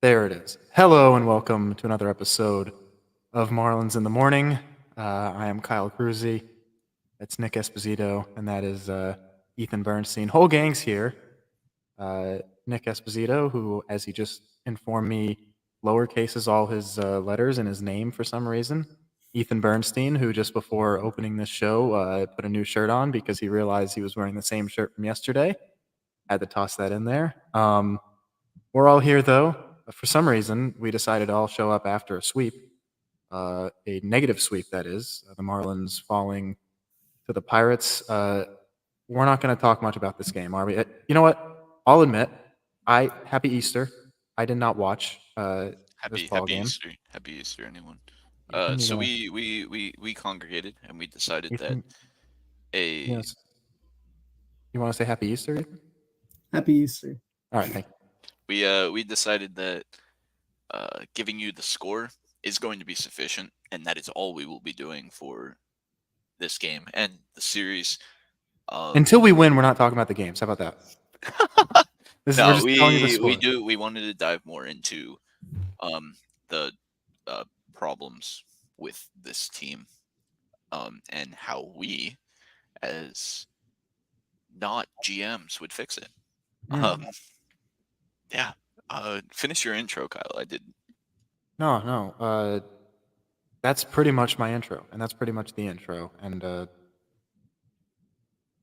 There it is. Hello and welcome to another episode of Marlins in the Morning. I am Kyle Cruzy. That's Nick Esposito, and that is Ethan Bernstein. Whole gang's here. Nick Esposito, who, as he just informed me, lowercases all his letters in his name for some reason. Ethan Bernstein, who just before opening this show put a new shirt on because he realized he was wearing the same shirt from yesterday. Had to toss that in there. We're all here, though. For some reason, we decided to all show up after a sweep, a negative sweep, that is, the Marlins falling to the Pirates. We're not going to talk much about this game, are we? You know what? I'll admit, Happy Easter. I did not watch this ball Happy game. Easter. Happy Easter, anyone. Ethan, you So gonna we congregated and we decided that Ethan, you, a know, you want to say Happy Easter, Ethan? Happy Easter. All right, thank you. we decided that giving you the score is going to be sufficient, and that is all we will be doing for this game and the series. Until we win, we're not talking about the games. How about that? We're No, just telling you the we score. do. We wanted to dive more into the problems with this team, and how we, as not GMs, would fix it. Yeah. Finish your intro, Kyle. I did. No. That's pretty much my intro, and that's pretty much the intro. And 9-7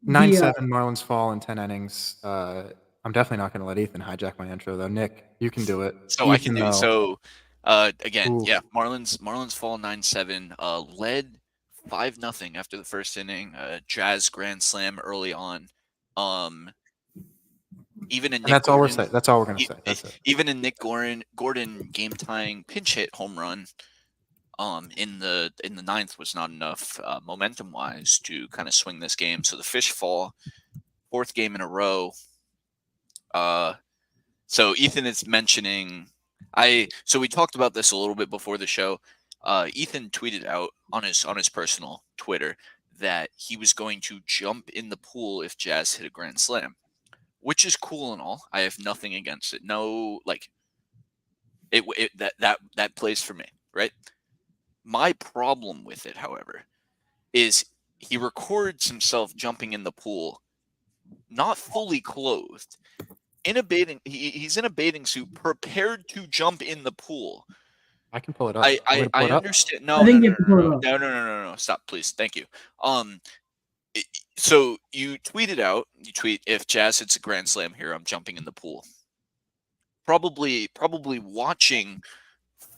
Marlins fall in 10 innings. I'm definitely not going to let Ethan hijack my intro, though. Nick, you can do it. So Ethan, I can do though, so. Again, ooh. yeah. Marlins fall 9-7. Led 5-0 after the first inning. Jazz grand slam early on. Even in And Nick that's all we're Gordon, saying. That's all we're going to say. That's it. even in Nick Gordon game tying pinch hit home run, in the ninth was not enough momentum wise to kind of swing this game. So the fish fall, fourth game in a row. So Ethan is mentioning. So we talked about this a little bit before the show. Ethan tweeted out on his personal Twitter that he was going to jump in the pool if Jazz hit a grand slam, which is cool and all. I have nothing against it. No, like that plays for me, right? My problem with it, however, is he records himself jumping in the pool, not fully clothed. He's in a bathing suit, prepared to jump in the pool. I can pull it up. I understand. No, I think no, you no, have to pull it no, up. no, no, no, no, no. Stop, please. Thank you. So you tweeted out. You tweet, if Jazz hits a grand slam here, I'm jumping in the pool. Probably watching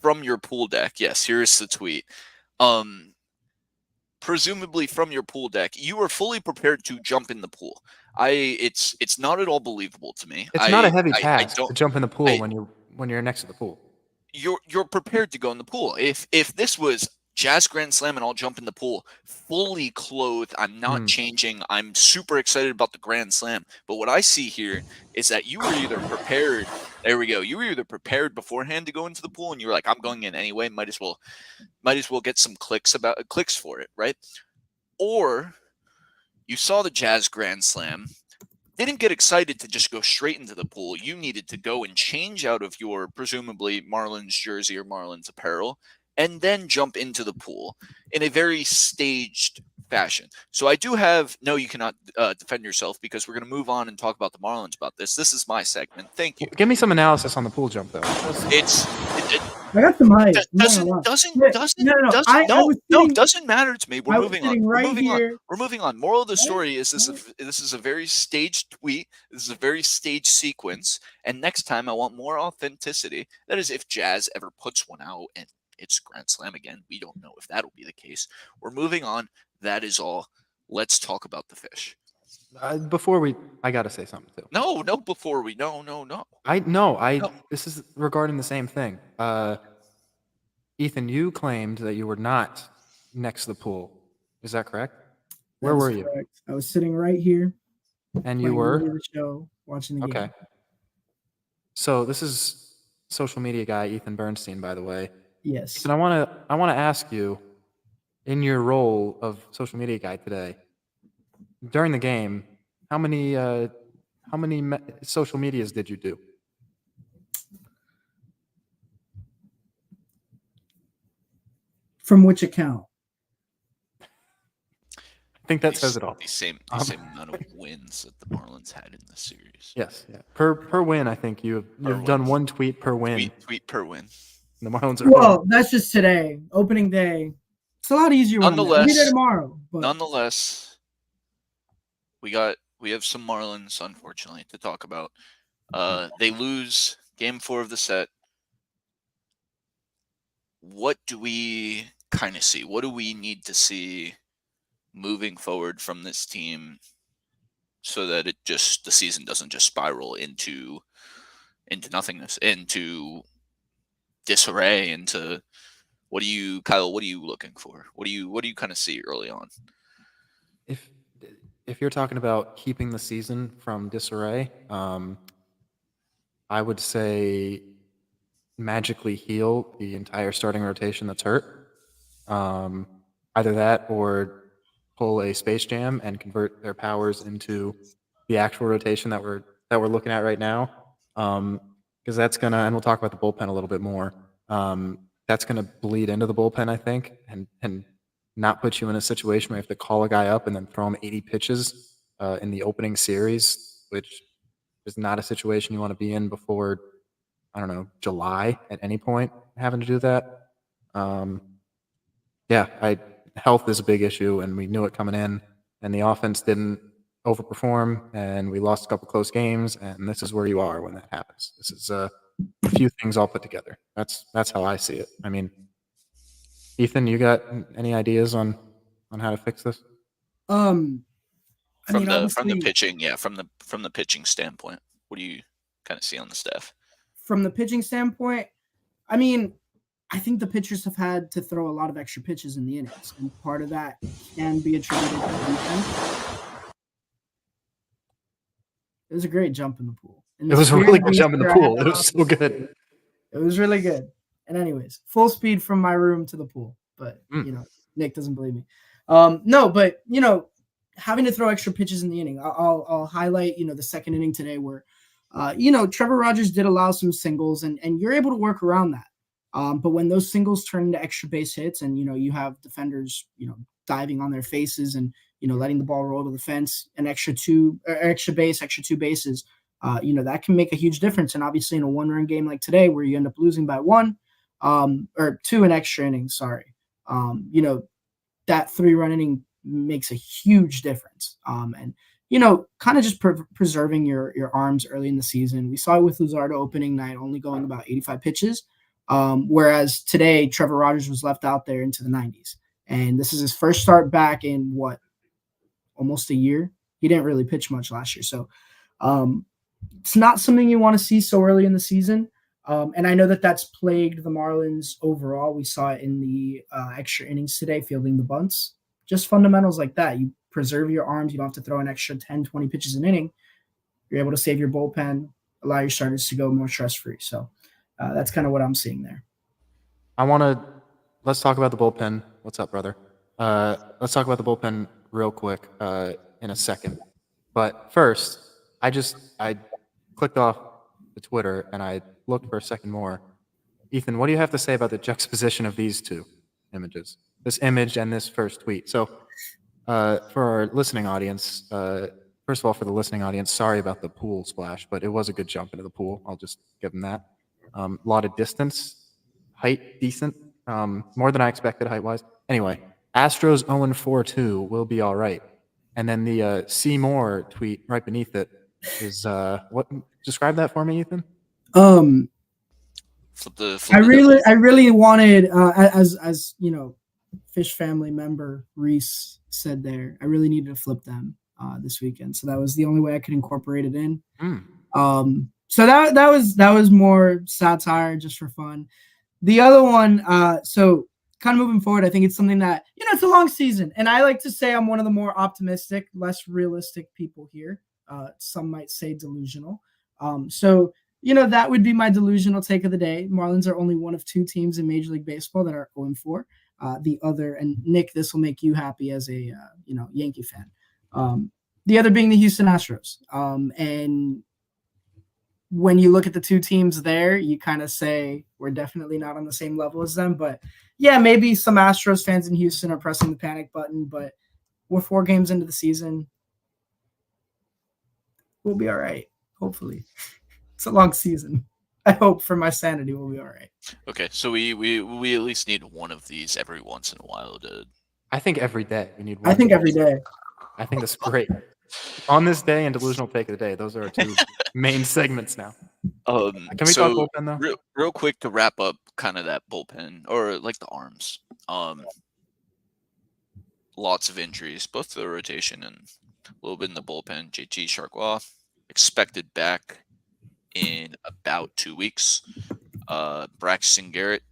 from your pool deck. Yes, here's the tweet. Presumably from your pool deck, you are fully prepared to jump in the pool. It's not at all believable to me. It's not a heavy I task don't. to jump in the pool I when you're next to the pool. You're prepared to go in the pool. If this was Jazz Grand Slam and I'll jump in the pool fully clothed, I'm not changing. I'm super excited about the Grand Slam. But what I see here is that you were either prepared. There we go. You were either prepared beforehand to go into the pool, and you were like, "I'm going in anyway. Might as well get some clicks for it, right?" Or you saw the Jazz Grand Slam, didn't get excited to just go straight into the pool. You needed to go and change out of your presumably Marlins jersey or Marlins apparel and then jump into the pool in a very staged fashion. So I do have no, you cannot defend yourself, because we're going to move on and talk about the Marlins about this. This is my segment. Thank you. Give me some analysis on the pool jump, though. I got the mic. Doesn't matter to me. We're moving on. We're moving on. Moral of the story is this is a very staged tweet. This is a very staged sequence. And next time I want more authenticity. That is, if Jazz ever puts one out and it's Grand Slam again, we don't know if that'll be the case. We're moving on. That is all. Let's talk about the fish. I gotta say something too. No. This is regarding the same thing. Ethan, you claimed that you were not next to the pool. Is that correct? Where were you? Correct. I was sitting right here. And you were the show, watching the game. Okay. So this is social media guy Ethan Bernstein, by the way. Yes. And I want to ask you, in your role of social media guy today, during the game, how many social medias did you do? From which account? I think that says it all. The same amount of wins that the Marlins had in this series. Yes, yeah. Per win, I think you've done one tweet per win. Tweet per win. The Marlins are Well, that's just today, opening day. It's a lot easier when I'll be there tomorrow. But. Nonetheless, we have some Marlins, unfortunately, to talk about. They lose game 4 of the set. What do we kind of see? What do we need to see moving forward from this team so that the season doesn't just spiral into nothingness, into disarray, into Kyle, what are you looking for? What do you kind of see early on? If you're talking about keeping the season from disarray, I would say magically heal the entire starting rotation that's hurt. Either that or pull a Space Jam and convert their powers into the actual rotation that we're looking at right now. Because that's gonna, and we'll talk about the bullpen a little bit more. That's gonna bleed into the bullpen, I think, and not put you in a situation where you have to call a guy up and then throw him 80 pitches in the opening series, which is not a situation you want to be in before, I don't know, July at any point, having to do that. Health is a big issue, and we knew it coming in, and the offense didn't overperform, and we lost a couple close games, and this is where you are when that happens. This is a few things all put together. That's how I see it. I mean, Ethan, you got any ideas on how to fix this? From the pitching standpoint, what do you kind of see on the staff? From the pitching standpoint, I mean, I think the pitchers have had to throw a lot of extra pitches in the innings, and part of that can be attributed to defense. It was a great jump in the pool. It was a really good jump in the pool. It was so good. It was really good. And anyways, full speed from my room to the pool. But, Nick doesn't believe me. No, but, having to throw extra pitches in the inning. I'll highlight, the second inning today where, Trevor Rogers did allow some singles, and you're able to work around that. But when those singles turn into extra base hits and, you have defenders, diving on their faces and, letting the ball roll to the fence, an extra two bases, that can make a huge difference. And obviously in a 1-run game like today, where you end up losing by 1, or 2 in extra innings, that 3-run inning makes a huge difference. And, kind of just preserving your arms early in the season. We saw it with Luzardo opening night, only going about 85 pitches. Whereas today, Trevor Rogers was left out there into the 90s. And this is his first start back in almost a year. He didn't really pitch much last year. So it's not something you want to see so early in the season. And I know that's plagued the Marlins overall. We saw it in the extra innings today, fielding the bunts. Just fundamentals like that. You preserve your arms. You don't have to throw an extra 10, 20 pitches an inning. You're able to save your bullpen, allow your starters to go more stress-free. So that's kind of what I'm seeing there. Let's talk about the bullpen. What's up, brother? Let's talk about the bullpen real quick in a second. But first, I clicked off the Twitter and I looked for a second more. Ethan, what do you have to say about the juxtaposition of these two images? This image and this first tweet. So for our listening audience, first of all, for the listening audience, sorry about the pool splash, but it was a good jump into the pool. I'll just give them that. A lot of distance, height decent, more than I expected height-wise. Anyway, Astros 0-4-2 will be all right. And then the C Moore tweet right beneath it is what? Describe that for me, Ethan. I really wanted, as Fish family member Reese said there, I really needed to flip them this weekend. So that was the only way I could incorporate it in. So that was more satire just for fun. The other one, so kind of moving forward, I think it's something that, it's a long season. And I like to say I'm one of the more optimistic, less realistic people here. Some might say delusional. So that would be my delusional take of the day. Marlins are only one of 2 teams in Major League Baseball that are 0-4. The other, and Nick, this will make you happy as a, Yankee fan. The other being the Houston Astros. And when you look at the two teams there, you kind of say we're definitely not on the same level as them. But yeah, maybe some Astros fans in Houston are pressing the panic button, but we're 4 games into the season. We'll be all right. Hopefully. It's a long season. I hope for my sanity we'll be all right. Okay, so we at least need one of these every once in a while to. I think every day we need I one. think every day. I think that's great. On this day and delusional take of the day, those are our two main segments now. Can we talk bullpen though? Real quick to wrap up kind of that bullpen or like the arms. Lots of injuries, both to the rotation and a little bit in the bullpen. JT Chargois expected back in about 2 weeks. Braxton Garrett,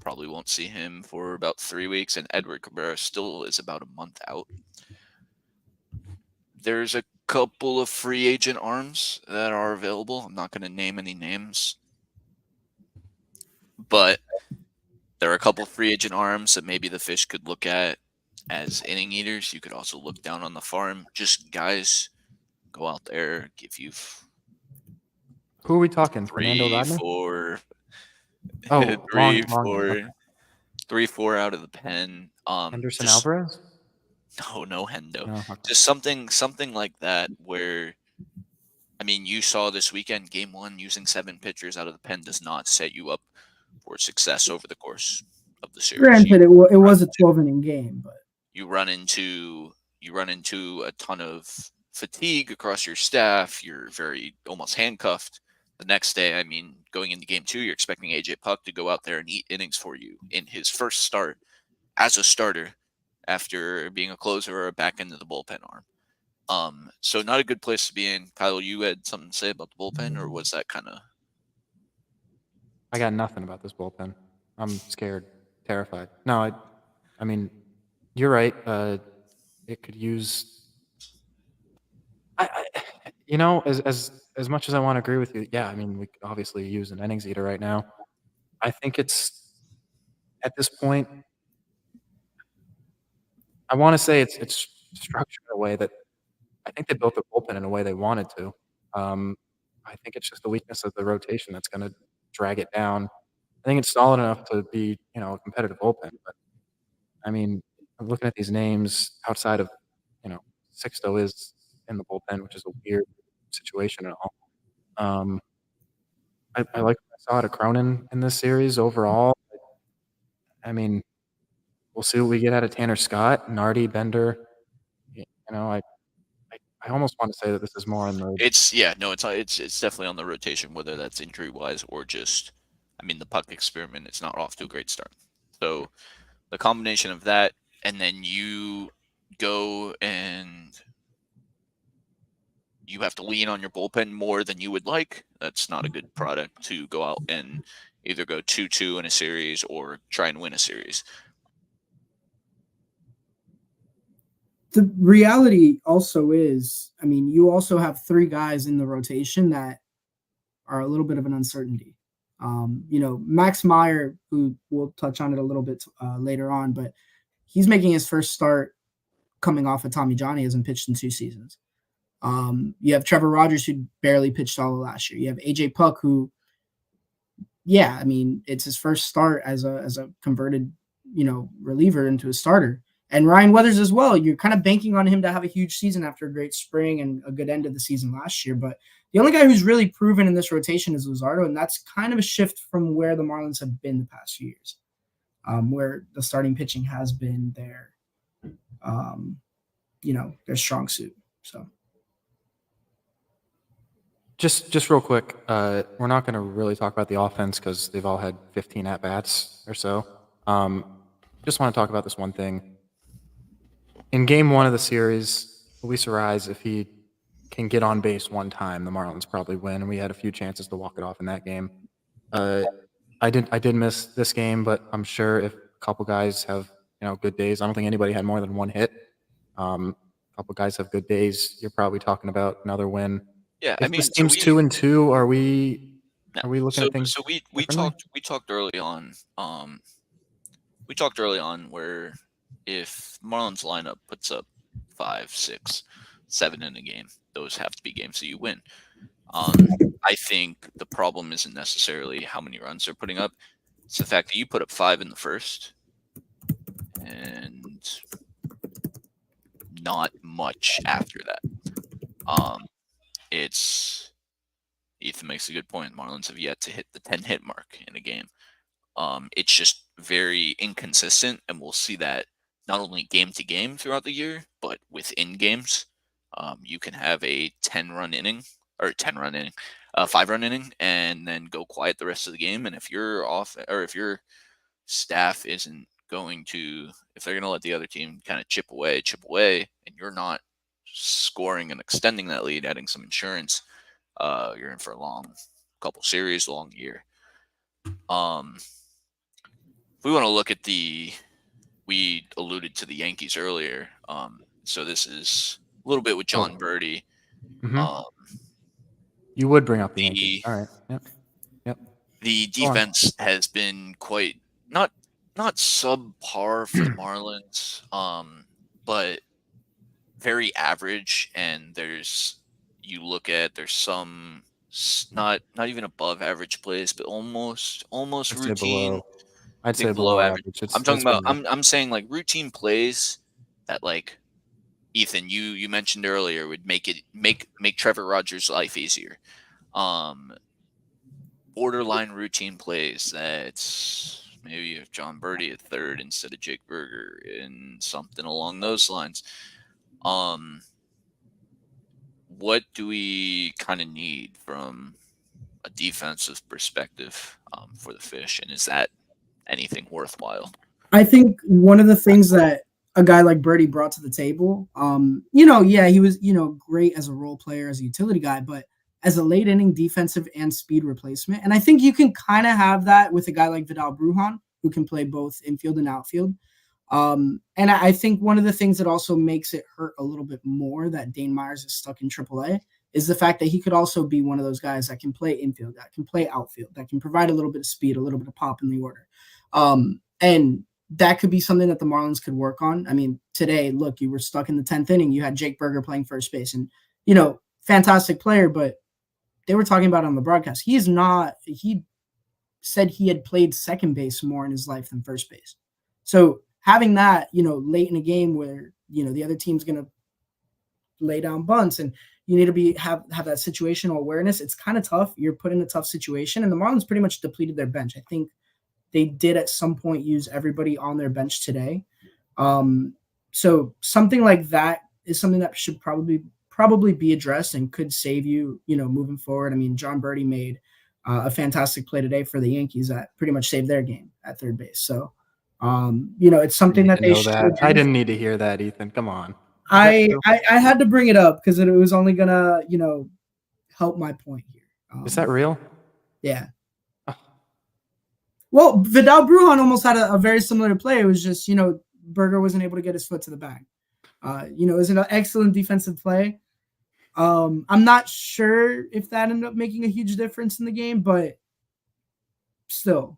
probably won't see him for about 3 weeks, and Edward Cabrera still is about a month out. There's a couple of free agent arms that are available. I'm not going to name any names, but there are a couple of free agent arms that maybe the Fish could look at as inning eaters. You could also look down on the farm. Just guys, go out there, give you Who are we talking? Fernando three, Rodney? four, Oh, three, long four, okay. 3-4 out of the pen. Henderson Just Alvarez? no Hendo. No, okay. Just something like that where, I mean, you saw this weekend, game 1, using 7 pitchers out of the pen does not set you up for success over the course of the series. Granted, it was a 12-inning game, but you run into a ton of fatigue across your staff. You're very almost handcuffed. The next day, I mean, going into game 2, you're expecting AJ Puck to go out there and eat innings for you in his first start as a starter after being a closer or a back end of the bullpen arm. So not a good place to be in. Kyle, you had something to say about the bullpen, or was that kind of? I got nothing about this bullpen. I'm scared, terrified. No, I mean, you're right. It could use. As much as I want to agree with you, yeah. I mean, we could obviously use an innings eater right now. I think it's at this point. I want to say it's structured in a way that I think they built the bullpen in a way they wanted to. I think it's just the weakness of the rotation that's going to drag it down. I think it's solid enough to be, a competitive bullpen. But I mean, looking at these names outside of, Sixto is in the bullpen, which is a weird situation and all. I like what I saw out of Cronin in this series overall. I mean, we'll see what we get out of Tanner Scott, Nardi, Bender. I almost want to say that this is more on the. It's definitely on the rotation, whether that's injury wise or just, I mean, the Puck experiment. It's not off to a great start. So the combination of that, and then you go and you have to lean on your bullpen more than you would like. That's not a good product to go out and either go 2-2 in a series or try and win a series. The reality also is, I mean, you also have 3 guys in the rotation that are a little bit of an uncertainty. Max Meyer, who we'll touch on it a little bit later on, but he's making his first start coming off of Tommy John. He hasn't pitched in 2 seasons. You have Trevor Rogers, who barely pitched all of last year. You have AJ Puck, who, yeah, I mean, it's his first start as a converted, reliever into a starter. And Ryan Weathers as well. You're kind of banking on him to have a huge season after a great spring and a good end of the season last year. But the only guy who's really proven in this rotation is Luzardo, and that's kind of a shift from where the Marlins have been the past few years, where the starting pitching has been their strong suit. So. Just real quick, we're not going to really talk about the offense because they've all had 15 at-bats or so. Just want to talk about this one thing. In game 1 of the series, Luis Arraez, if he can get on base one time, the Marlins probably win, and we had a few chances to walk it off in that game. I did miss this game, but I'm sure if a couple guys have good days, I don't think anybody had more than 1 hit. A couple guys have good days, you're probably talking about another win. Yeah, If this team's 2-2, are we looking at things? So we talked early on. We talked early on where if Marlins lineup puts up 5, 6, 7 in a game, those have to be games that you win. I think the problem isn't necessarily how many runs they're putting up. It's the fact that you put up 5 in the first and not much after that. It's Ethan makes a good point. Marlins have yet to hit the 10 hit mark in a game. It's just very inconsistent, and we'll see that not only game to game throughout the year, but within games. You can have a 10-run inning or 10-run inning, 5-run inning, and then go quiet the rest of the game. And if you're off, or if your staff isn't going to, if they're going to let the other team kind of chip away, and you're not scoring and extending that lead, adding some insurance, you're in for a long couple series, long year. If we want to look at we alluded to the Yankees earlier. So this is a little bit with John Birdie. Mhm. You would bring up the Yankees. All right. Yep. The defense has been quite not subpar for the Marlins, but very average. And there's some not even above average plays, but almost I'd say routine. below. I'd say Think below below average. I'm talking about. really- I'm saying like routine plays that, like, Ethan, you mentioned earlier, would make Trevor Rogers' life easier. Borderline routine plays that's maybe if John Birdie at third instead of Jake Berger and something along those lines. What do we kind of need from a defensive perspective for the Fish, and is that anything worthwhile? I think one of the things that a guy like Birdie brought to the table, he was, great as a role player, as a utility guy, but as a late inning defensive and speed replacement. And I think you can kind of have that with a guy like Vidal Brujan, who can play both infield and outfield. And I think one of the things that also makes it hurt a little bit more that Dane Myers is stuck in AAA is the fact that he could also be one of those guys that can play infield, that can play outfield, that can provide a little bit of speed, a little bit of pop in the order. And that could be something that the Marlins could work on. I mean, today, look, you were stuck in the 10th inning. You had Jake Berger playing first base, and, fantastic player, but they were talking about on the broadcast. He said he had played second base more in his life than first base. So having that, late in a game where, the other team's going to lay down bunts and you need to have that situational awareness, it's kind of tough. You're put in a tough situation, and the Marlins pretty much depleted their bench. I think they did at some point use everybody on their bench today. So something like that is something that should probably be addressed and could save you, moving forward. I mean, John Birdie made a fantastic play today for the Yankees that pretty much saved their game at third base. So, it's something that they should address. I didn't need to hear that, Ethan. Come on. I had to bring it up because it was only gonna, help my point here. Is that real? Yeah. Well, Vidal Brujan almost had a very similar play. It was just, Berger wasn't able to get his foot to the bag. It was an excellent defensive play. I'm not sure if that ended up making a huge difference in the game, but still,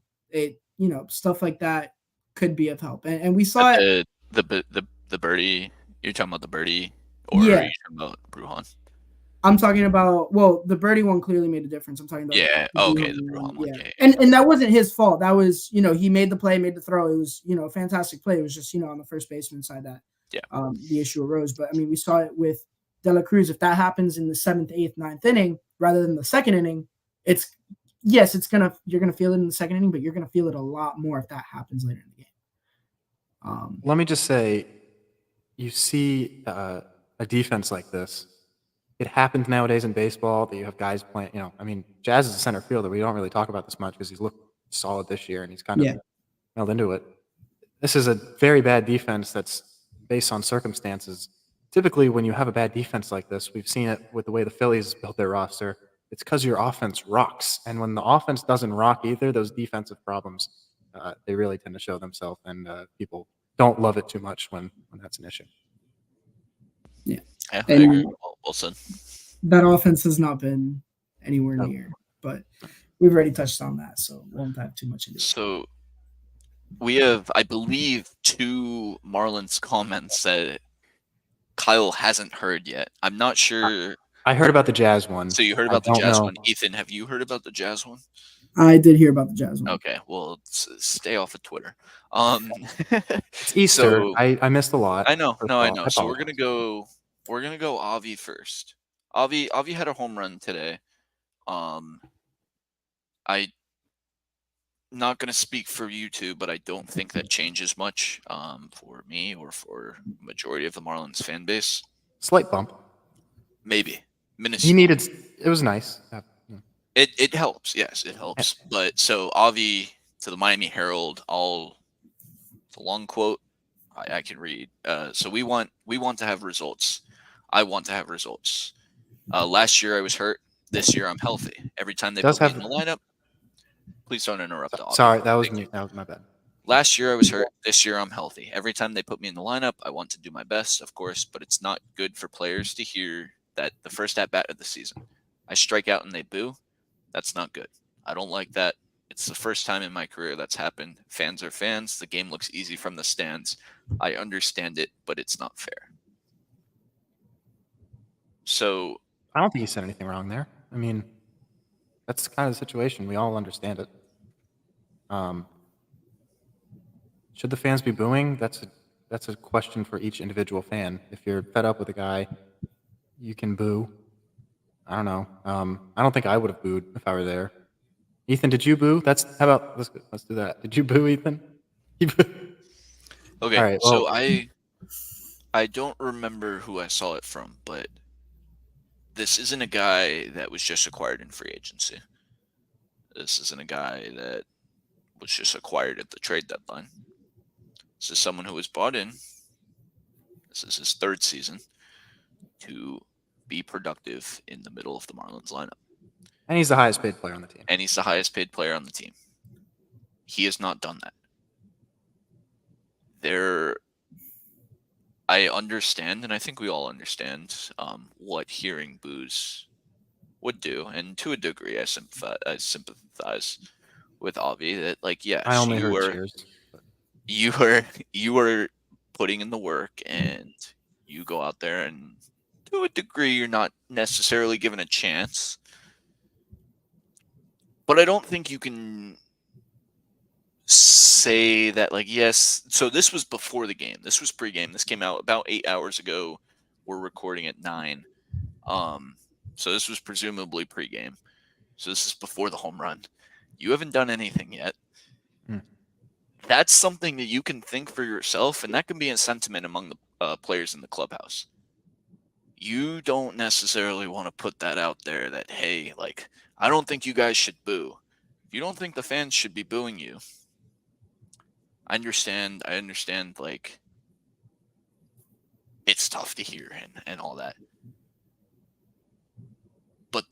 stuff like that could be of help. And we saw it. The Birdie, you're talking about the Birdie, or yeah. are you talking about Brujan? I'm talking about, the Birdie one clearly made a difference. I'm talking about the Brujan one. Yeah. And that wasn't his fault. That was, he made the play, made the throw. It was, a fantastic play. It was just, on the first baseman side that the issue arose. But I mean, we saw it with De La Cruz. If that happens in the 7th, 8th, 9th inning rather than the second inning, you're gonna feel it in the second inning, but you're gonna feel it a lot more if that happens later in the game. Let me just say, you see a defense like this. It happens nowadays in baseball that you have guys playing, Jazz is a center fielder. We don't really talk about this much because he's looked solid this year and he's kind of held into it. This is a very bad defense that's based on circumstances. Typically, when you have a bad defense like this, we've seen it with the way the Phillies built their roster. It's because your offense rocks. And when the offense doesn't rock either, those defensive problems, they really tend to show themselves. And people don't love it too much when that's an issue. Yeah. I agree. Well said. That offense has not been anywhere near, but we've already touched on that, so we won't dive too much into it. So we have, I believe, 2 Marlins comments that Kyle hasn't heard yet. I'm not sure. I heard about the Jazz one. So you heard I about the don't Jazz know. one. Ethan, have you heard about the Jazz one? I did hear about the Jazz one. Okay, well, stay off of Twitter. It's Easter. So I missed a lot. I know, First no, of I all, know. I So apologize. we're gonna go Avi first. Avi had a home run today. I not gonna speak for you two, but I don't think that changes much for me or for majority of the Marlins fan base. Slight bump. Maybe He minuscule. needed. It was nice. It helps. Yes, it helps. But so Avi to the Miami Herald. It's a long quote. I can read. So we want to have results. I want to have results. Last year I was hurt. This year I'm healthy. Every time they Does put me have. in the lineup, please don't interrupt Avi. Sorry, that was Thank me. you. That was my bad. Last year I was hurt. This year I'm healthy. Every time they put me in the lineup, I want to do my best, of course, but it's not good for players to hear that the first at bat of the season, I strike out and they boo. That's not good. I don't like that. It's the first time in my career that's happened. Fans are fans. The game looks easy from the stands. I understand it, but it's not fair. So I don't think he said anything wrong there. I mean, that's kind of the situation. We all understand it. Should the fans be booing? That's a question for each individual fan. If you're fed up with a guy, you can boo. I don't know. I don't think I would have booed if I were there. Ethan, did you boo? How about let's do that. Did you boo, Ethan? You boo? okay, All right. so Well, I don't remember who I saw it from, but this isn't a guy that was just acquired in free agency. This isn't a guy that was just acquired at the trade deadline. This is someone who was bought in. This is his third season to be productive in the middle of the Marlins lineup. and he's the highest paid player on the team. And he's the highest paid player on the team. He has not done that. I understand, and I think we all understand what hearing boos would do, and to a degree, I sympathize with Avi that, like, yes, I only heard cheers. you were putting in the work, and you go out there, and to a degree, you're not necessarily given a chance. But I don't think you can say that, like, yes. So this was before the game. This was pregame. This came out about 8 hours ago. We're recording at 9. So this was presumably pregame. So this is before the home run. You haven't done anything yet. That's something that you can think for yourself, and that can be a sentiment among the players in the clubhouse. You don't necessarily want to put that out there that, hey, like, I don't think you guys should boo. If you don't think the fans should be booing you, I understand, like, it's tough to hear and all that. But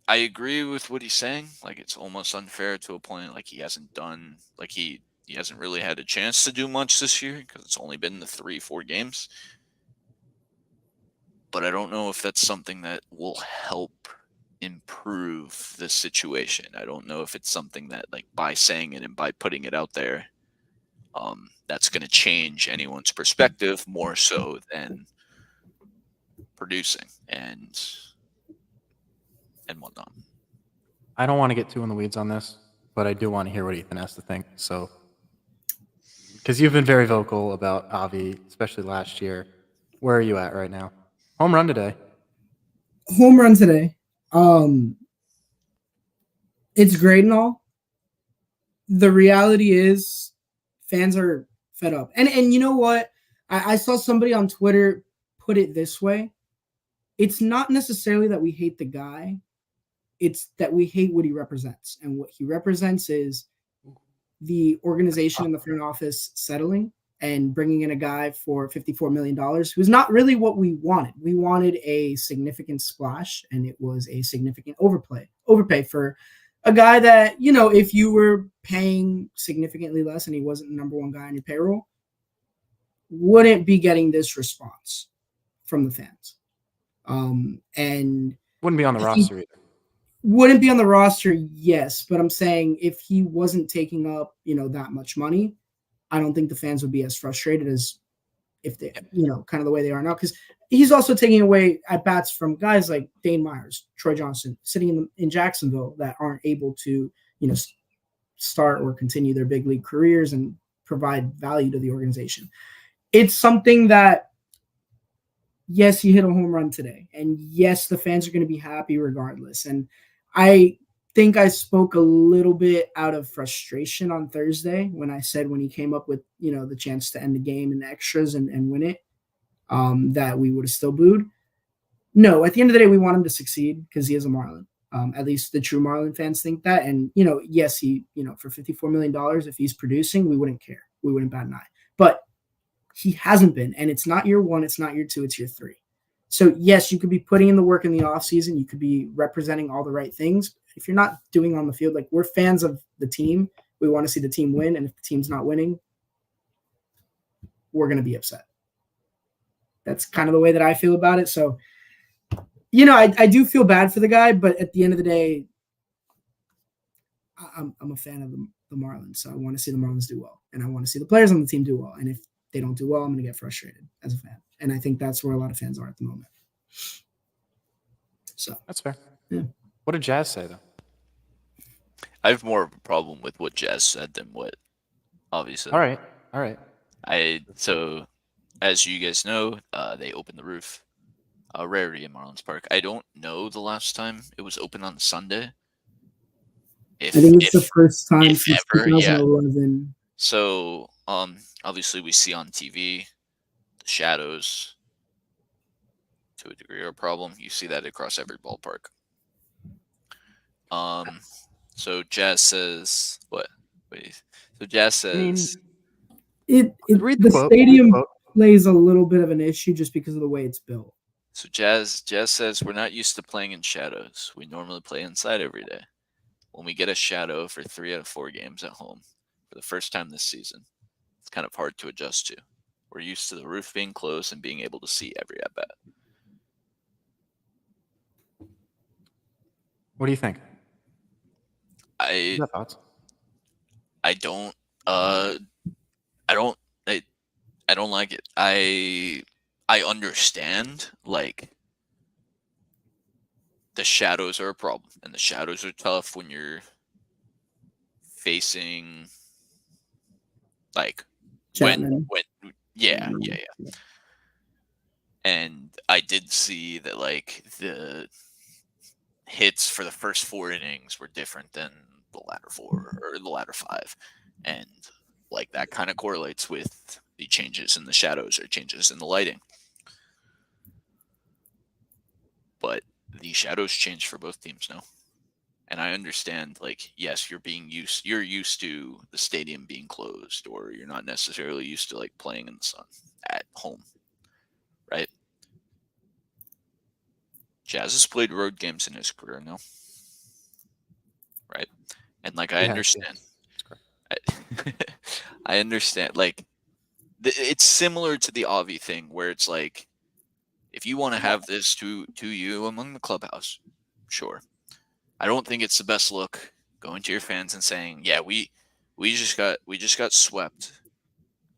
I agree with what he's saying. Like, it's almost unfair to a point. Like, he hasn't done, like, he hasn't really had a chance to do much this year because it's only been the 3-4 games. But I don't know if that's something that will help improve the situation. I don't know if it's something that, like, by saying it and by putting it out there, that's going to change anyone's perspective more so than producing and whatnot. I don't want to get too in the weeds on this, but I do want to hear what Ethan has to think. So, because you've been very vocal about Avi, especially last year. Where are you at right now? Home run today. Home run today. It's great and all. The reality is fans are fed up. And you know what? I saw somebody on Twitter put it this way. It's not necessarily that we hate the guy. It's that we hate what he represents. And what he represents is the organization in the front office settling and bringing in a guy for $54 million, who's not really what we wanted. We wanted a significant splash, and it was a significant overpay for a guy that, you know, if you were paying significantly less and he wasn't the number one guy on your payroll, wouldn't be getting this response from the fans. And wouldn't be on the roster either. Wouldn't be on the roster, yes, but I'm saying if he wasn't taking up, you know, that much money, I don't think the fans would be as frustrated as if they, kind of the way they are now, because he's also taking away at bats from guys like Dane Myers, Troy Johnson, sitting in Jacksonville that aren't able to, start or continue their big league careers and provide value to the organization. It's something that, yes, you hit a home run today, and yes, the fans are going to be happy regardless. And I think I spoke a little bit out of frustration on Thursday when I said when he came up with, the chance to end the game in extras and win it, that we would have still booed. No, at the end of the day, we want him to succeed because he is a Marlin. At least the true Marlin fans think that. And, yes, he, for $54 million, if he's producing, we wouldn't care. We wouldn't bat an eye. But he hasn't been. And it's not year one. It's not year two. It's year three. So, yes, you could be putting in the work in the offseason. You could be representing all the right things. If you're not doing on the field, like, we're fans of the team. We want to see the team win. And if the team's not winning, we're going to be upset. That's kind of the way that I feel about it. So, I do feel bad for the guy, but at the end of the day, I'm a fan of the Marlins. So I want to see the Marlins do well. And I want to see the players on the team do well. And if they don't do well, I'm going to get frustrated as a fan. And I think that's where a lot of fans are at the moment. So that's fair. Yeah. What did Jazz say, though? I have more of a problem with what Jazz said than what obviously. All right. So, as you guys know, they opened the roof. A rarity in Marlins Park. I don't know the last time it was open on Sunday. I think it's the first time since ever, 2011. Yeah. So, obviously we see on TV the shadows to a degree are a problem. You see that across every ballpark. So Jazz says what? Wait. So Jazz says the stadium plays a little bit of an issue just because of the way it's built. So Jazz says we're not used to playing in shadows. We normally play inside every day. When we get a shadow for 3 out of 4 games at home for the first time this season, it's kind of hard to adjust to. We're used to the roof being closed and being able to see every at bat. What do you think? I thoughts? I don't like it. I understand, like, the shadows are a problem, and the shadows are tough when you're facing, like, Chapman. yeah. And I did see that, like, the hits for the first 4 innings were different than the latter 4 or the latter 5, and, like, that kind of correlates with the changes in the shadows or changes in the lighting. But the shadows change for both teams now. And I understand, like, yes, you're used to the stadium being closed, or you're not necessarily used to, like, playing in the sun at home, right? Jazz has played road games in his career now, right? And, like, I understand. I understand, like, it's similar to the Avi thing where it's like, if you want to have this to you among the clubhouse, sure. I don't think it's the best look going to your fans and saying, "Yeah, we just got swept."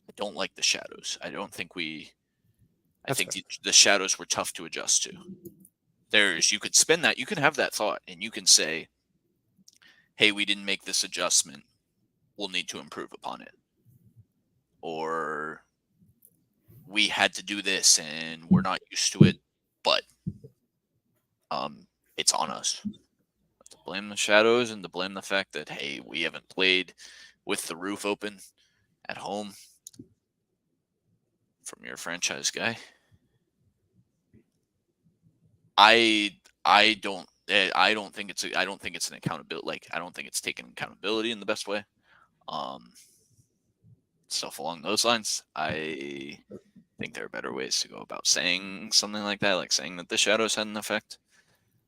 I don't like the shadows. I don't think I think the shadows were tough to adjust to. You could spin that, you can have that thought, and you can say, "Hey, we didn't make this adjustment. We'll need to improve upon it." Or, "We had to do this and we're not used to it, but it's on us." To blame the shadows and to blame the fact that, hey, we haven't played with the roof open at home from your franchise guy. I don't think it's an accountability. Like, I don't think it's taking accountability in the best way. Stuff along those lines. I think there are better ways to go about saying something like that, like saying that the shadows had an effect.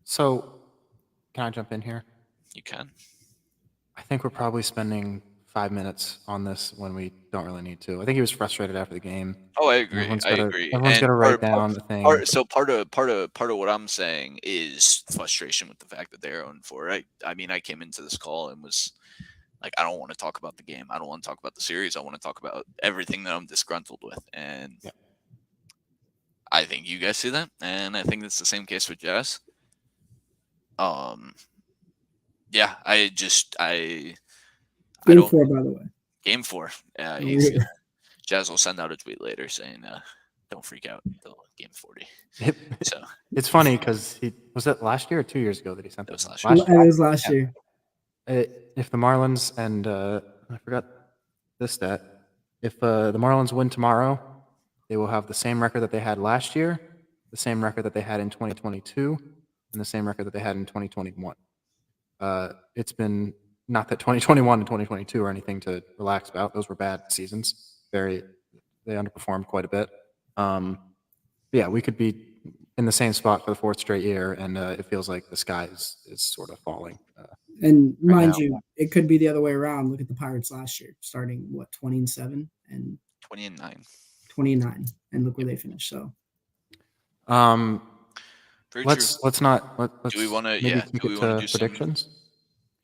So, can I jump in here? You can. I think we're probably spending 5 minutes on this when we don't really need to. I think he was frustrated after the game. Oh, I agree. Everyone's got to write down the thing. So part of what I'm saying is frustration with the fact that they're 0-4. I mean, I came into this call and was like, I don't want to talk about the game. I don't want to talk about the series. I want to talk about everything that I'm disgruntled with. And I think you guys see that, and I think it's the same case with Jazz. Yeah, I Game don't 4, by the way. game 4. Oh, He's yeah. Jazz will send out a tweet later saying, "Don't freak out till game 40." So It's funny because he was it last year or 2 years ago that he sent that that was out? last year. It was last Yeah. year. If the Marlins and I forgot this stat, if the Marlins win tomorrow, they will have the same record that they had last year, the same record that they had in 2022, and the same record that they had in 2021. It's been not that 2021 and 2022 are anything to relax about; those were bad seasons. They underperformed quite a bit. Yeah, we could be in the same spot for the fourth straight year, and it feels like the sky is sort of falling. And Right mind now. you, it could be the other way around. Look at the Pirates last year, starting 20-7 and 20-9. 29, and look where they finished. So Very let's true. let's not let's Do we want to? maybe Yeah. keep Do we it want to to do some? predictions.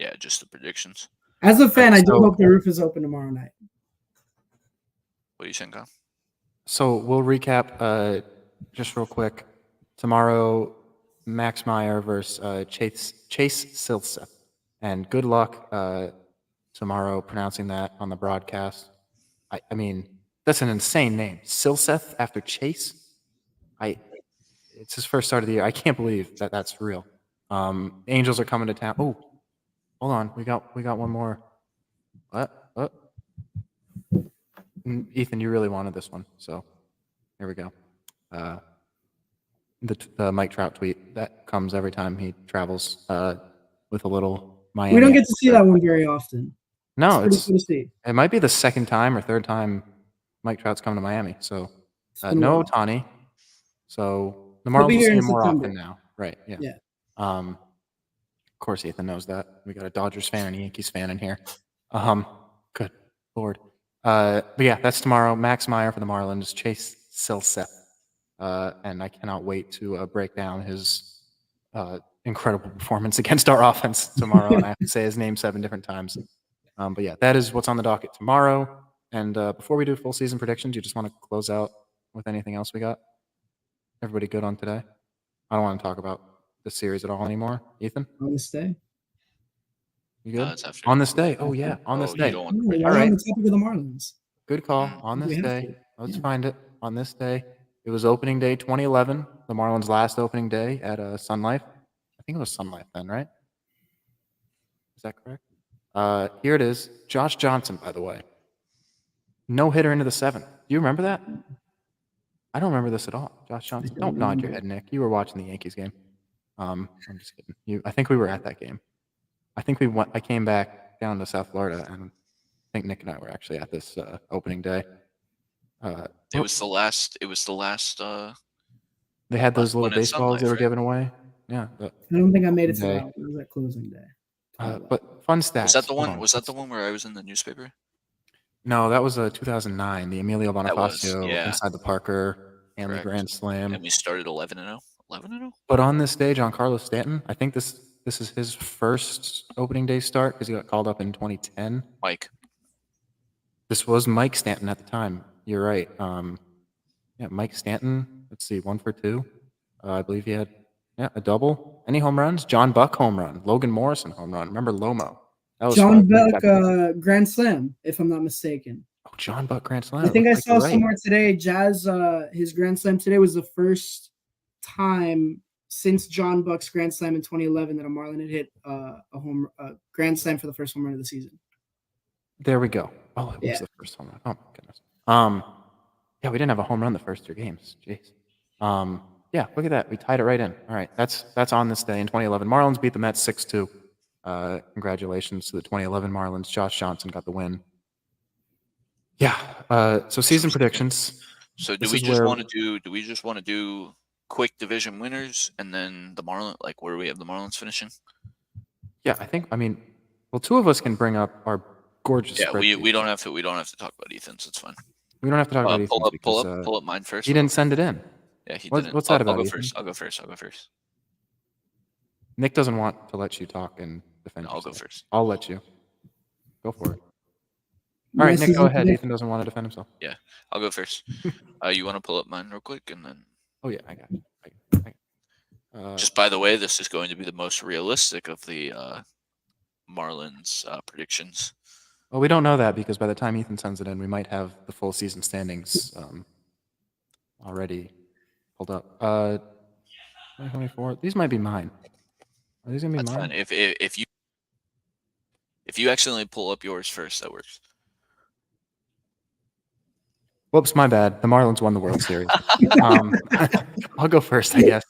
Yeah, just the predictions. as a fan, Right, I do so- hope the roof is open tomorrow night. What do you think, Kyle? So we'll recap just real quick. Tomorrow, Max Meyer versus Chase Silseth, and good luck tomorrow pronouncing that on the broadcast. I mean, that's an insane name, Silseth after Chase. It's his first start of the year. I can't believe that that's real. Angels are coming to town. Oh, hold on, we got one more. What? Ethan, you really wanted this one, so here we go. The Mike Trout tweet that comes every time he travels with a little Miami. We don't get to see that one very often. No, pretty cool to see. it might be the second time or third time Mike Trout's come to Miami. So It's been a no while. Ohtani. So the He'll Marlins be will here see in him more September. often now, right? Yeah. Yeah. Of course, Ethan knows that. We got a Dodgers fan and a Yankees fan in here. Good Lord. But yeah, that's tomorrow. Max Meyer for the Marlins, Chase Silseth. And I cannot wait to break down his incredible performance against our offense tomorrow. And I have to say his name 7 different times. But yeah, that is what's on the docket tomorrow. And before we do full season predictions, you just want to close out with anything else we got? Everybody good on today? I don't want to talk about this series at all anymore. Ethan, On this day. you good? It's after. On this day? Oh yeah, on this You day. don't want We're to All right. on the topic of the Marlins. Good call. Mm. On We this have day, to. let's Yeah. find it. On this day, it was opening day 2011, the Marlins' last opening day at Sun Life. I think it was Sun Life then, right? Is that correct? Here it is. Josh Johnson, by the way. No hitter into the 7th. Do you remember that? I don't remember this at all. Josh Johnson. don't Don't nod your remember. head, Nick. You were watching the Yankees game. I'm just kidding. I think we were at that game. I think we went. I came back down to South Florida, and I think Nick and I were actually at this opening day. It was the last. It was the last. They had those last little one at Sun baseballs they Life, were right? giving away. Yeah. I don't think I made it to Day. that. It was that closing day. But fun stats. Was that the Hold one? on. Was that the one where I was in the newspaper? No, that was 2009. The Emilio That was, Bonifacio yeah. inside the Parker Hanley Correct. Grand Slam. And we started 11-0. 11-0. But on this day, Giancarlo Stanton, I think this is his first opening day start because he got called up in 2010. Mike. This was Mike Stanton at the time. You're right. Yeah, Mike Stanton. Let's see, 1 for 2. I believe he had a double. Any home runs? John Buck home run. Logan Morrison home run. Remember Lomo? That was John fun. Buck Grand Slam, if I'm not mistaken. Oh, John Buck Grand Slam. I think I It looked saw like you're right. somewhere today. Jazz, his Grand Slam today was the first time since John Buck's Grand Slam in 2011 that a Marlin had hit a Grand Slam for the first home run of the season. There we go. Oh, it was Yeah. the first home run. Oh my goodness. Yeah, we didn't have a home run the first 2 games. Jeez. Yeah, look at that. We tied it right in. All right, that's on this day in 2011. Marlins beat the Mets 6-2. Congratulations to the 2011 Marlins. Josh Johnson got the win. Yeah. So season predictions. So do This we is just where- want to do? Do we just want to do quick division winners and then the Marlins? Like where do we have the Marlins finishing? Yeah, I mean, well, 2 of us can bring up our gorgeous. Yeah, we spreadsheets. don't have to. We don't have to talk about Ethan's. It's fine. We don't have to talk about Pull Ethan's up, because pull up mine first. he didn't send it in. Yeah, he What- didn't. what's that about, I'll go Ethan? first. I'll go first. I'll go first. Nick doesn't want to let you talk and defend. No, I'll go yourself. first. I'll let you. Go for it. All My right, Nick, go season ahead. prediction- Ethan doesn't want to defend himself. I'll go first. You want to pull up mine real quick and then Oh yeah, I got you. Just by the way, this is going to be the most realistic of the Marlins predictions. Well, we don't know that because by the time Ethan sends it in, we might have the full season standings already pulled up. 2024. These might be mine. Are these gonna be That's mine? fine. If you accidentally pull up yours first, that works. Whoops, my bad. The Marlins won the World Series. I'll go first, I guess.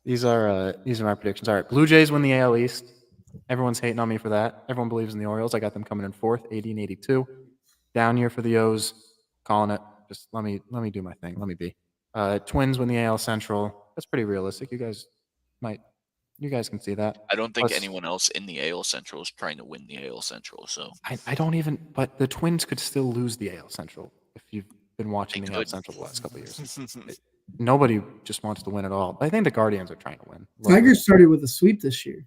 These are my predictions. All right, Blue Jays win the AL East. Everyone's hating on me for that. Everyone believes in the Orioles. I got them coming in fourth, 80 and 82. Down year for the O's. Calling it. Just let me do my thing. Let me be. Twins win the AL Central. That's pretty realistic. You guys can see that. I don't think Plus, anyone else in the AL Central is trying to win the AL Central. So I don't even. But the Twins could still lose the AL Central if you've been watching They the AL could. Central the last couple of years. Nobody just wants to win at all. I think the Guardians are trying to win. Tigers started with a sweep this year.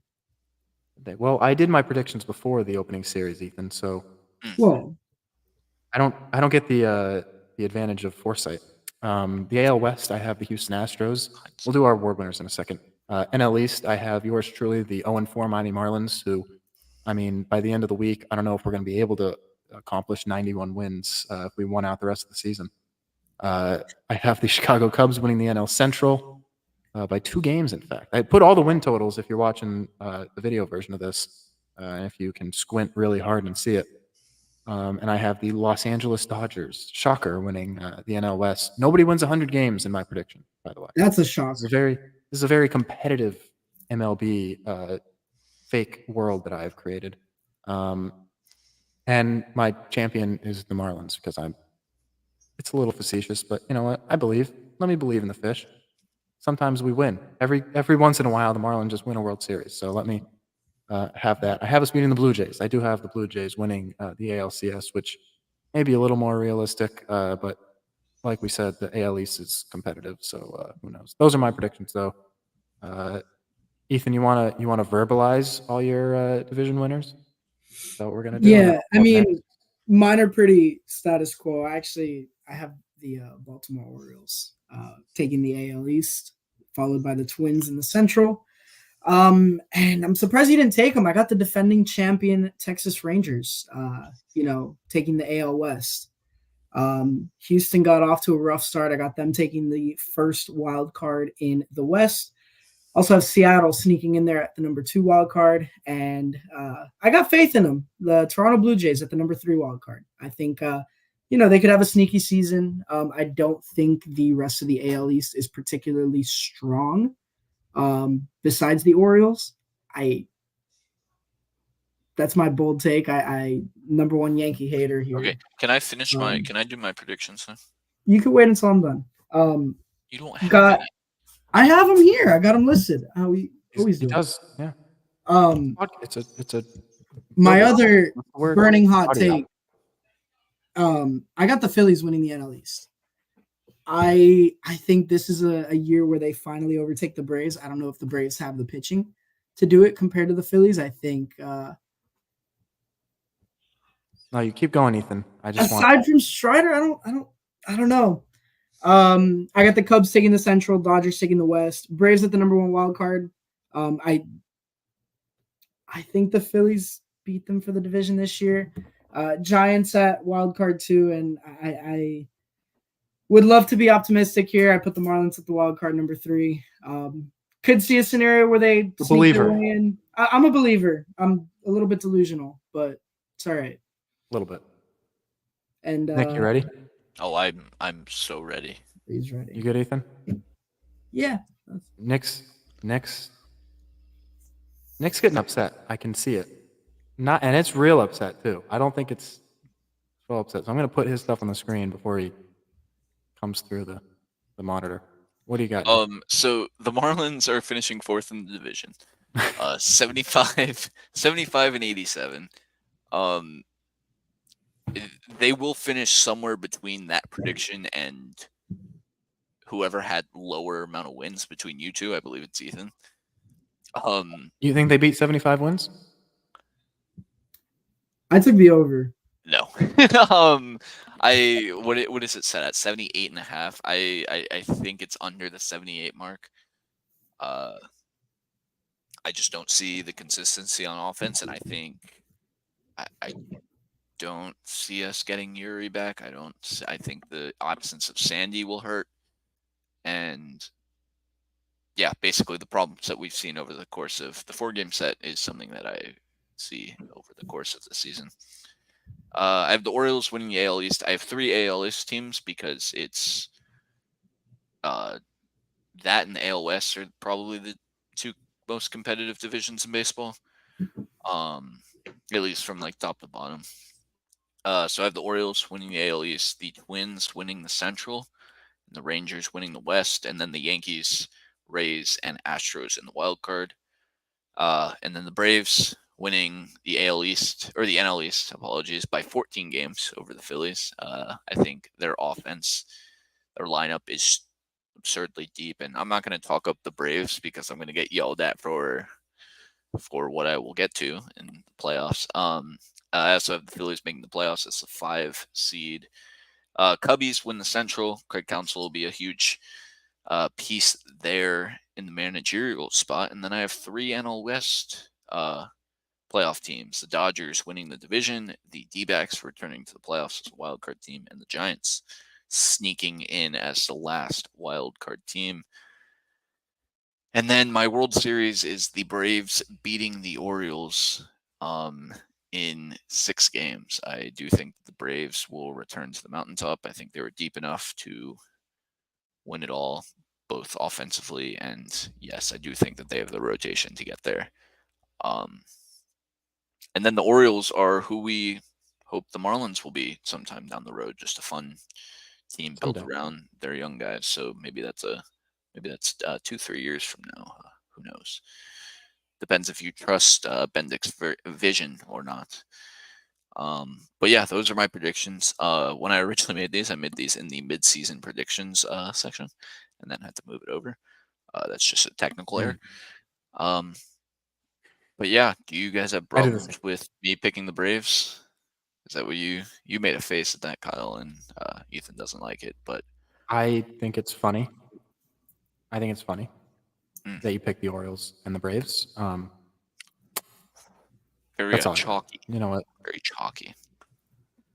Well, I did my predictions before the opening series, Ethan. So Well, I don't get the advantage of foresight. The AL West, I have the Houston Astros. We'll do our award winners in a second. NL East, I have yours truly, the 0-4 Miami Marlins, who, I mean, by the end of the week, I don't know if we're going to be able to accomplish 91 wins if we won out the rest of the season. I have the Chicago Cubs winning the NL Central by 2 games, in fact. I put all the win totals if you're watching the video version of this, if you can squint really hard and see it. And I have the Los Angeles Dodgers, shocker, winning the NL West. Nobody wins 100 games in my prediction, by the way. that's a shock. This is a very competitive MLB fake world that I have created. And my champion is the Marlins because it's a little facetious, but you know what? I believe. Let me believe in the fish. Sometimes we win. Every once in a while, the Marlins just win a World Series. So let me have that. I have us beating the Blue Jays. I do have the Blue Jays winning the ALCS, which may be a little more realistic, but like we said, the AL East is competitive, so who knows? Those are my predictions, though. Ethan, you wanna verbalize all your division winners? Is that what we're gonna do? Yeah, I mean, next? mine are pretty status quo. I have the Baltimore Orioles taking the AL East, followed by the Twins in the Central. And I'm surprised you didn't take them. I got the defending champion Texas Rangers, taking the AL West. Houston got off to a rough start. I got them taking the first wild card in the West. Also have Seattle sneaking in there at the number 2 wild card, and I got faith in them. The Toronto Blue Jays at the number 3 wild card. I think they could have a sneaky season. I don't think the rest of the AL East is particularly strong. Besides the Orioles, that's my bold take. I number 1 Yankee hater here. Okay, can I finish Can I do my predictions? Huh? You can wait until I'm done. You don't have any. I have them here. I got them listed. How we always do. He does, yeah. It's a my other burning hot audio. take. I got the Phillies winning the NL East. I think this is a year where they finally overtake the Braves. I don't know if the Braves have the pitching to do it compared to the Phillies. I think. No, you keep going, Ethan. Aside from Strider, I don't know. I got the Cubs taking the Central, Dodgers taking the West, Braves at the number 1 wild card. I think the Phillies beat them for the division this year. Giants at wild card 2, and I would love to be optimistic here. I put the Marlins at the wild card number 3. Could see a scenario where they sneak their way in. I'm a believer. I'm a little bit delusional, but it's all right. A little bit. And Nick, you ready? Oh, I'm so ready. He's ready. You good, Ethan? Yeah. Nick's getting upset. I can see it. And it's real upset too. I don't think it's so upset. So I'm gonna put his stuff on the screen before he comes through the monitor. What do you got? So the Marlins are finishing 4th in the division. 75 and 87. They will finish somewhere between that prediction and whoever had lower amount of wins between you two. I believe it's Ethan. You think they beat 75 wins? I took the over. No. What is it set at? 78.5. I think it's under the 78 mark. Uh, I just don't see the consistency on offense, and I think I don't see us getting Yuri back. I think the absence of Sandy will hurt, and yeah, basically the problems that we've seen over the course of the 4-game set is something that I see over the course of the season. I have the Orioles winning the AL East. I have 3 AL East teams because it's that and the AL West are probably the 2 most competitive divisions in baseball. At least from like top to bottom. So I have the Orioles winning the AL East, the Twins winning the Central, and the Rangers winning the West, and then the Yankees, Rays, and Astros in the wild card. And then the Braves winning the AL East, or the NL East, apologies, by 14 games over the Phillies. I think their offense, their lineup is absurdly deep, and I'm not going to talk up the Braves because I'm going to get yelled at for what I will get to in the playoffs. I also have the Phillies making the playoffs as a 5 seed. Cubbies win the Central. Craig Counsell will be a huge piece there in the managerial spot. And then I have 3 NL West playoff teams. The Dodgers winning the division, the D-backs returning to the playoffs as a wild card team, and the Giants sneaking in as the last wild card team. And then my World Series is the Braves beating the Orioles in 6 games. I do think the Braves will return to the mountaintop. I think they were deep enough to win it all, both offensively and, yes, I do think that they have the rotation to get there. And then the Orioles are who we hope the Marlins will be sometime down the road. Just a fun team built Someday. around their young guys. So maybe that's 2-3 years from now. Who knows? Depends if you trust Bendick's vision or not. But yeah, those are my predictions. When I originally made these, I made these in the mid-season predictions section, and then had to move it over. That's just a technical error. But yeah, do you guys have I do the same. problems with me picking the Braves? Is that what you made a face at that, Kyle, and Ethan doesn't like it, but I think it's funny. Mm. That you pick the Orioles and the Braves. Very That's all I got. chalky. You know what? Very chalky.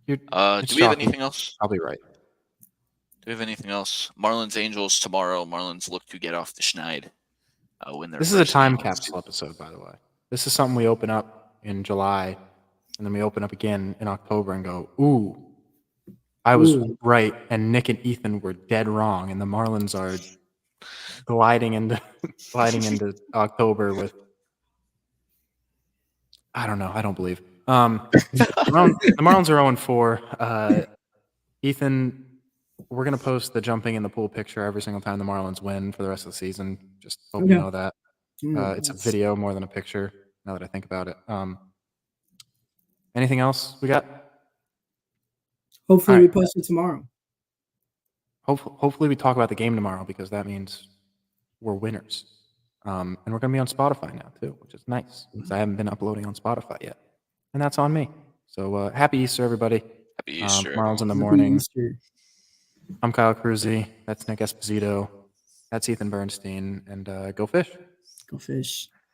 It's Do we have chalky. anything else? Probably right. Do we have anything else? Marlins Angels tomorrow. Marlins look to get off the schneid. Win their This is a first time game. capsule episode, by the way. This is something we open up in July, and then we open up again in October and go, ooh, I was right, and Nick and Ethan were dead wrong, and the Marlins are gliding into October with, I don't know, I don't believe. The Marlins are 0-4. Ethan, we're gonna post the jumping in the pool picture every single time the Marlins win for the rest of the season. Just hope you know that. It's a video more than a picture. Now that I think about it. Anything else we got? Hopefully, All we right. post it tomorrow. Hopefully we talk about the game tomorrow because that means we're winners. And we're going to be on Spotify now too, which is nice because I haven't been uploading on Spotify yet. And that's on me. So happy Easter, everybody. Happy Easter, Marlins in the Happy morning. Easter. I'm Kyle Cruzy. That's Nick Esposito. That's Ethan Bernstein. And go fish. Go fish.